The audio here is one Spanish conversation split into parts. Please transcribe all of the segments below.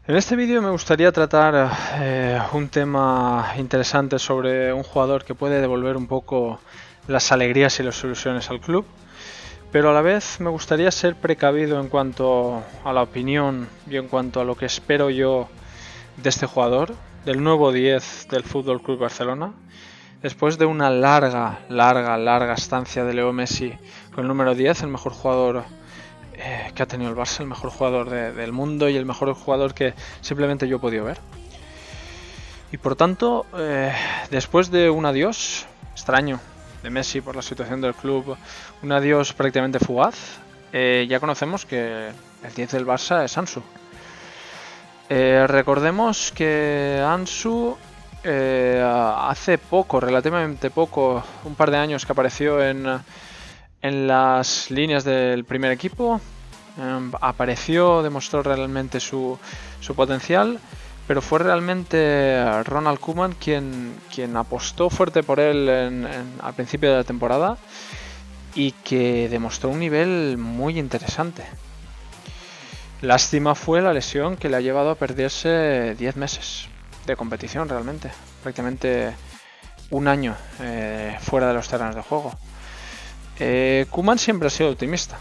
En este vídeo me gustaría tratar un tema interesante sobre un jugador que puede devolver un poco las alegrías y las ilusiones al club, pero a la vez me gustaría ser precavido en cuanto a la opinión y en cuanto a lo que espero yo de este jugador, del nuevo 10 del Fútbol Club Barcelona. Después de una larga estancia de Leo Messi con el número 10, el mejor jugador que ha tenido el Barça, el mejor jugador del mundo y el mejor jugador que simplemente yo he podido ver. Y por tanto, después de un adiós extraño de Messi por la situación del club, un adiós prácticamente fugaz, ya conocemos que el 10 del Barça es Ansu. Recordemos que Ansu hace poco, relativamente poco, un par de años que apareció en las líneas del primer equipo, apareció, demostró realmente su potencial, pero fue realmente Ronald Koeman quien apostó fuerte por él al principio de la temporada y que demostró un nivel muy interesante. Lástima fue la lesión que le ha llevado a perderse 10 meses de competición realmente, prácticamente un año fuera de los terrenos de juego. Koeman siempre ha sido optimista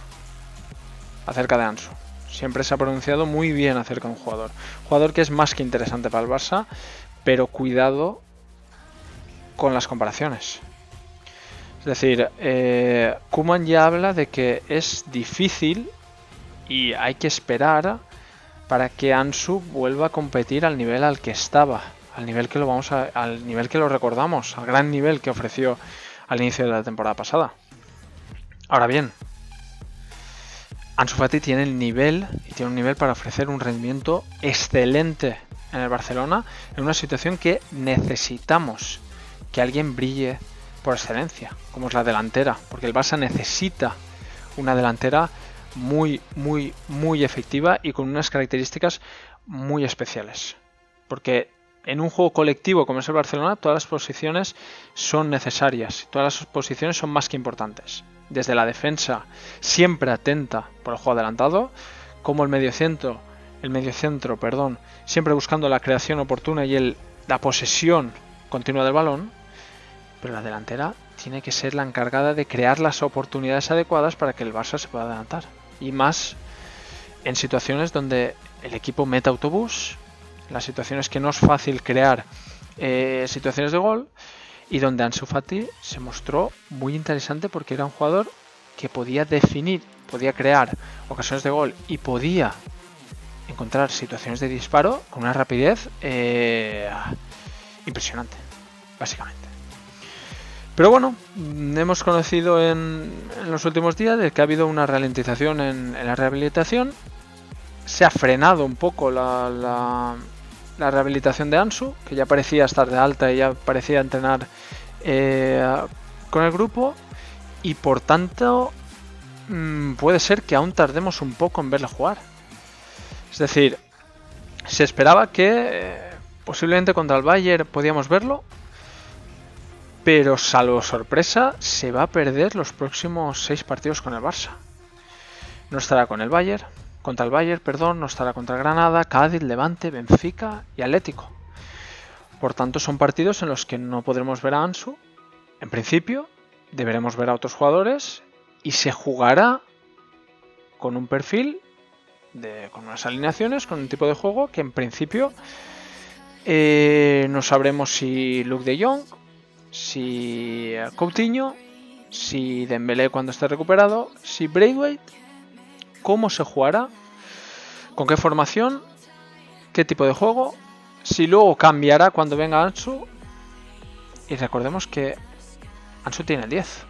acerca de Ansu. Siempre se ha pronunciado muy bien acerca de un jugador que es más que interesante para el Barça, pero cuidado con las comparaciones. Es decir, Koeman ya habla de que es difícil y hay que esperar para que Ansu vuelva a competir al nivel al que estaba, al nivel que lo recordamos, al gran nivel que ofreció al inicio de la temporada pasada. Ahora bien, Ansu Fati tiene el nivel y tiene un nivel para ofrecer un rendimiento excelente en el Barcelona en una situación que necesitamos que alguien brille por excelencia, como es la delantera, porque el Barça necesita una delantera muy efectiva y con unas características muy especiales, porque en un juego colectivo como es el Barcelona, todas las posiciones son necesarias, todas las posiciones son más que importantes. Desde la defensa, siempre atenta por el juego adelantado, como el mediocentro, siempre buscando la creación oportuna y la posesión continua del balón, pero la delantera tiene que ser la encargada de crear las oportunidades adecuadas para que el Barça se pueda adelantar. Y más en situaciones donde el equipo mete autobús, las situaciones que no es fácil crear situaciones de gol, y donde Ansu Fati se mostró muy interesante porque era un jugador que podía definir, podía crear ocasiones de gol y podía encontrar situaciones de disparo con una rapidez impresionante, básicamente. Pero bueno, hemos conocido en los últimos días de que ha habido una ralentización en la rehabilitación. Se ha frenado un poco la rehabilitación de Ansu, que ya parecía estar de alta y ya parecía entrenar con el grupo, y por tanto puede ser que aún tardemos un poco en verle jugar. Es decir, se esperaba que posiblemente contra el Bayern podíamos verlo, pero salvo sorpresa se va a perder los próximos 6 partidos con el Barça. No estará contra el Bayern, no estará contra Granada, Cádiz, Levante, Benfica y Atlético. Por tanto, son partidos en los que no podremos ver a Ansu. En principio, deberemos ver a otros jugadores y se jugará con un perfil, con unas alineaciones, con un tipo de juego que en principio no sabremos si Luuk de Jong, si Coutinho, si Dembélé cuando esté recuperado, si Braithwaite, cómo se jugará, con qué formación, qué tipo de juego, si luego cambiará cuando venga Ansu. Y recordemos que Ansu tiene el 10.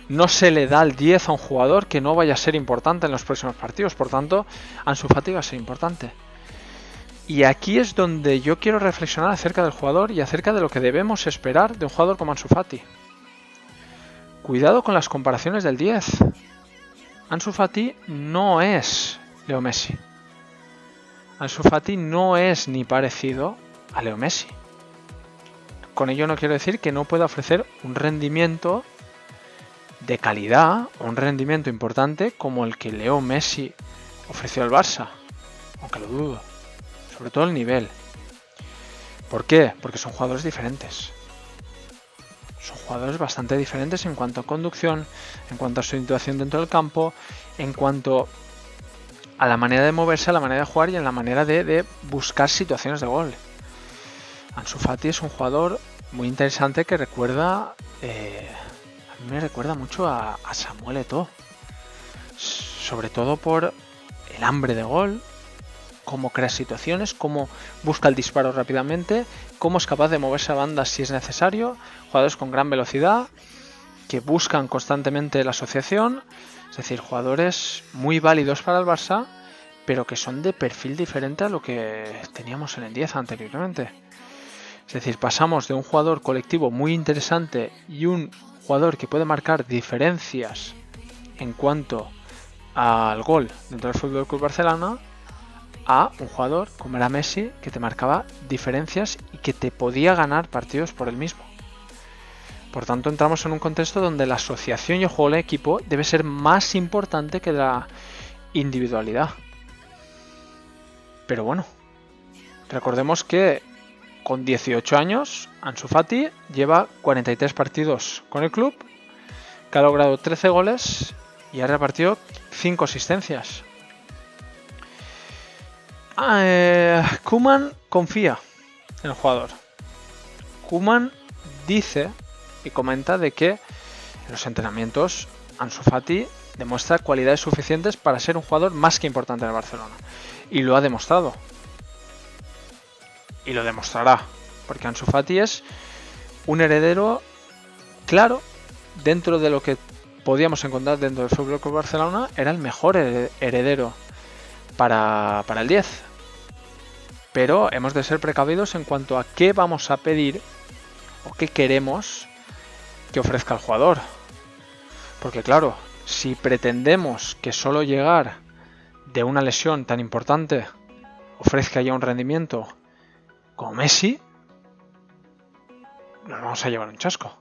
No se le da el 10 a un jugador que no vaya a ser importante en los próximos partidos. Por tanto, Ansu Fati va a ser importante. Y aquí es donde yo quiero reflexionar acerca del jugador y acerca de lo que debemos esperar de un jugador como Ansu Fati. Cuidado con las comparaciones del 10. Ansu Fati no es Leo Messi. Ansu Fati no es ni parecido a Leo Messi. Con ello no quiero decir que no pueda ofrecer un rendimiento de calidad, un rendimiento importante como el que Leo Messi ofreció al Barça, aunque lo dudo. sobre todo el nivel. ¿Por qué? Porque son jugadores diferentes. Son jugadores bastante diferentes en cuanto a conducción, en cuanto a su situación dentro del campo, en cuanto a la manera de moverse, a la manera de jugar y en la manera de buscar situaciones de gol. Ansu Fati es un jugador muy interesante que recuerda, a mí me recuerda mucho a Samuel Eto'o, sobre todo por el hambre de gol, cómo crea situaciones, cómo busca el disparo rápidamente, cómo es capaz de moverse a bandas si es necesario, jugadores con gran velocidad, que buscan constantemente la asociación, es decir, jugadores muy válidos para el Barça, pero que son de perfil diferente a lo que teníamos en el 10 anteriormente. Es decir, pasamos de un jugador colectivo muy interesante y un jugador que puede marcar diferencias en cuanto al gol dentro del Fútbol Club Barcelona a un jugador como era Messi, que te marcaba diferencias y que te podía ganar partidos por él mismo. Por tanto, entramos en un contexto donde la asociación y el juego de equipo debe ser más importante que la individualidad. Pero bueno, recordemos que con 18 años, Ansu Fati lleva 43 partidos con el club, que ha logrado 13 goles y ha repartido 5 asistencias. Koeman confía en el jugador. Koeman dice y comenta de que en los entrenamientos Ansu Fati demuestra cualidades suficientes para ser un jugador más que importante en el Barcelona. Y lo ha demostrado. Y lo demostrará. Porque Ansu Fati es un heredero claro dentro de lo que podíamos encontrar dentro del Fútbol Club Barcelona. Era el mejor heredero para el 10. Pero hemos de ser precavidos en cuanto a qué vamos a pedir o qué queremos que ofrezca el jugador. Porque claro, si pretendemos que solo llegar de una lesión tan importante ofrezca ya un rendimiento como Messi, nos vamos a llevar un chasco.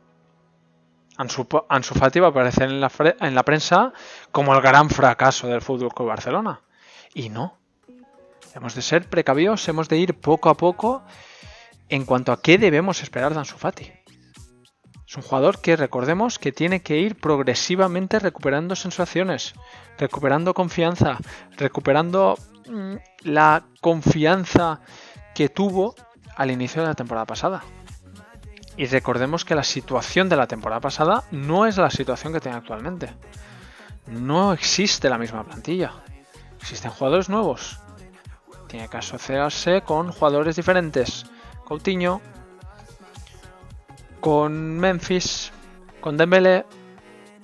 Ansu Fati va a aparecer en la prensa como el gran fracaso del Fútbol Club Barcelona. Y no. Hemos de ser precavidos, hemos de ir poco a poco en cuanto a qué debemos esperar de Ansu Fati. Es un jugador que recordemos que tiene que ir progresivamente recuperando sensaciones, recuperando confianza, recuperando la confianza que tuvo al inicio de la temporada pasada. Y recordemos que la situación de la temporada pasada no es la situación que tiene actualmente. No existe la misma plantilla. Existen jugadores nuevos. Tiene que asociarse con jugadores diferentes. Coutinho, con Memphis, con Dembélé.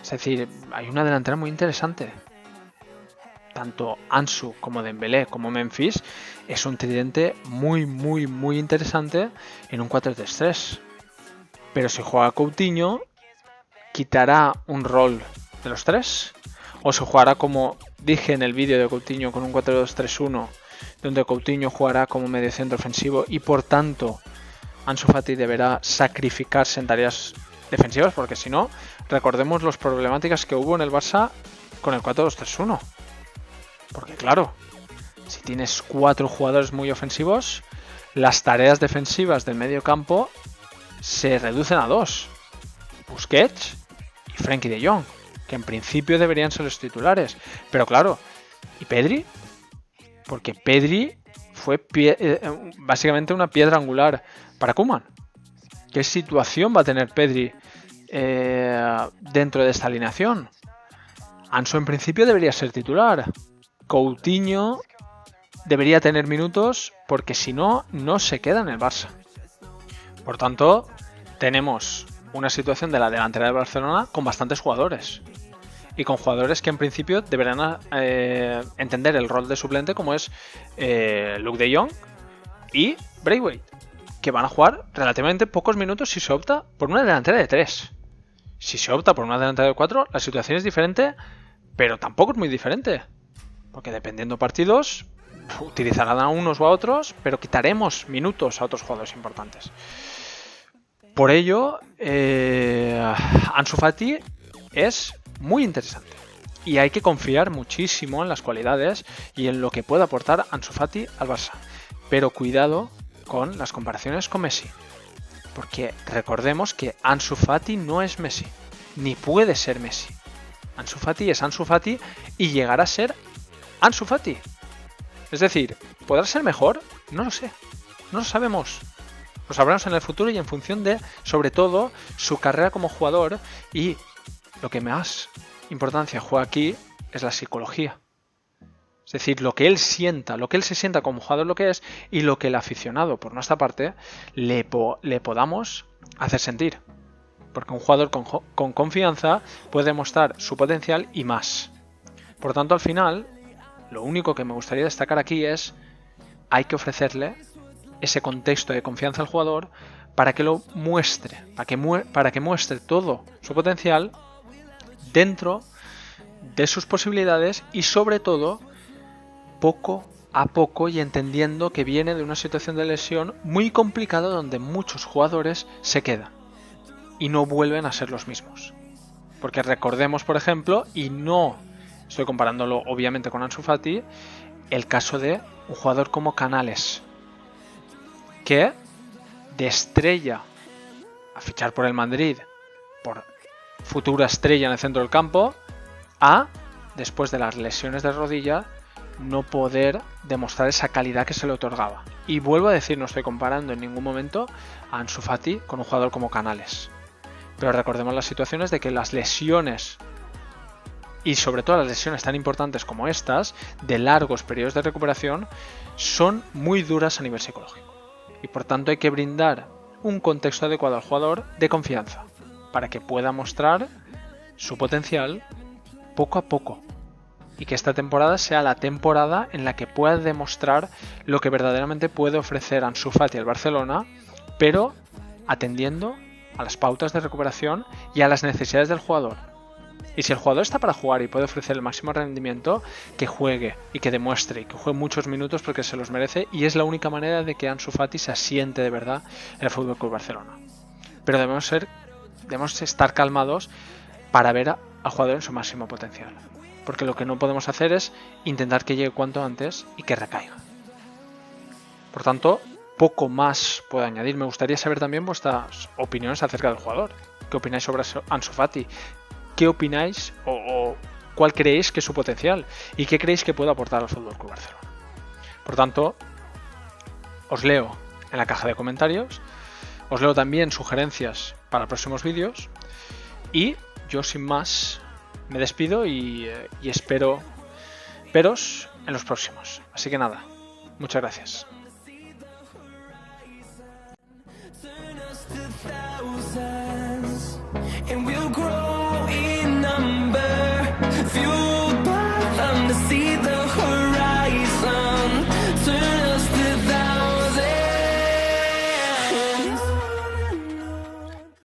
Es decir, hay una delantera muy interesante. Tanto Ansu como Dembélé como Memphis es un tridente muy interesante en un 4-3-3. Pero si juega Coutinho, ¿quitará un rol de los tres? ¿O se jugará como dije en el vídeo de Coutinho con un 4-2-3-1, donde Coutinho jugará como mediocentro ofensivo y por tanto Ansu Fati deberá sacrificarse en tareas defensivas? Porque si no, recordemos las problemáticas que hubo en el Barça con el 4-2-3-1. Porque claro, si tienes 4 jugadores muy ofensivos, las tareas defensivas del medio campo se reducen a 2. Busquets y Frenkie de Jong, que en principio deberían ser los titulares. Pero claro, ¿y Pedri? Porque Pedri fue básicamente una piedra angular para Koeman. ¿Qué situación va a tener Pedri dentro de esta alineación? Ansu en principio debería ser titular. Coutinho debería tener minutos porque si no, no se queda en el Barça. Por tanto, tenemos una situación de la delantera de Barcelona con bastantes jugadores. Y con jugadores que en principio deberán entender el rol de suplente, como es Luuk de Jong y Braithwaite, que van a jugar relativamente pocos minutos si se opta por una delantera de 3. Si se opta por una delantera de 4, la situación es diferente, pero tampoco es muy diferente. Porque dependiendo partidos, utilizarán a unos o a otros, pero quitaremos minutos a otros jugadores importantes. Por ello, Ansu Fati es muy interesante. Y hay que confiar muchísimo en las cualidades y en lo que pueda aportar Ansu Fati al Barça. Pero cuidado con las comparaciones con Messi. Porque recordemos que Ansu Fati no es Messi, ni puede ser Messi. Ansu Fati es Ansu Fati y llegará a ser Ansu Fati. Es decir, ¿podrá ser mejor? No lo sé, no lo sabemos. Lo sabremos en el futuro y en función de, sobre todo, su carrera como jugador, y lo que más importancia juega aquí es la psicología. Es decir, lo que él sienta, lo que él se sienta como jugador lo que es, y lo que el aficionado, por nuestra parte, le podamos hacer sentir. Porque un jugador con confianza puede demostrar su potencial y más. Por tanto, al final, lo único que me gustaría destacar aquí es: hay que ofrecerle ese contexto de confianza al jugador para que lo muestre, para que muestre todo su potencial dentro de sus posibilidades y, sobre todo, poco a poco, y entendiendo que viene de una situación de lesión muy complicada donde muchos jugadores se quedan y no vuelven a ser los mismos. Porque recordemos, por ejemplo, y no estoy comparándolo obviamente con Ansu Fati, el caso de un jugador como Canales, que de estrella a fichar por el Madrid, por futura estrella en el centro del campo, a, después de las lesiones de rodilla, no poder demostrar esa calidad que se le otorgaba. Y vuelvo a decir, no estoy comparando en ningún momento a Ansu Fati con un jugador como Canales. Pero recordemos las situaciones de que las lesiones, y sobre todo las lesiones tan importantes como estas, de largos periodos de recuperación, son muy duras a nivel psicológico. Y por tanto hay que brindar un contexto adecuado al jugador de confianza, para que pueda mostrar su potencial poco a poco. Y que esta temporada sea la temporada en la que pueda demostrar lo que verdaderamente puede ofrecer Ansu Fati al Barcelona, pero atendiendo a las pautas de recuperación y a las necesidades del jugador. Y si el jugador está para jugar y puede ofrecer el máximo rendimiento, que juegue y que demuestre y que juegue muchos minutos, porque se los merece, y es la única manera de que Ansu Fati se asiente de verdad en el FC Barcelona. Pero debemos estar calmados para ver al jugador en su máximo potencial. Porque lo que no podemos hacer es intentar que llegue cuanto antes y que recaiga. Por tanto, poco más puedo añadir. Me gustaría saber también vuestras opiniones acerca del jugador. ¿Qué opináis sobre Ansu Fati? ¿Qué opináis o cuál creéis que es su potencial? ¿Y qué creéis que puede aportar al FC Barcelona? Por tanto, os leo en la caja de comentarios. Os leo también sugerencias para próximos vídeos. Y yo, sin más, me despido y espero veros en los próximos. Así que nada, muchas gracias.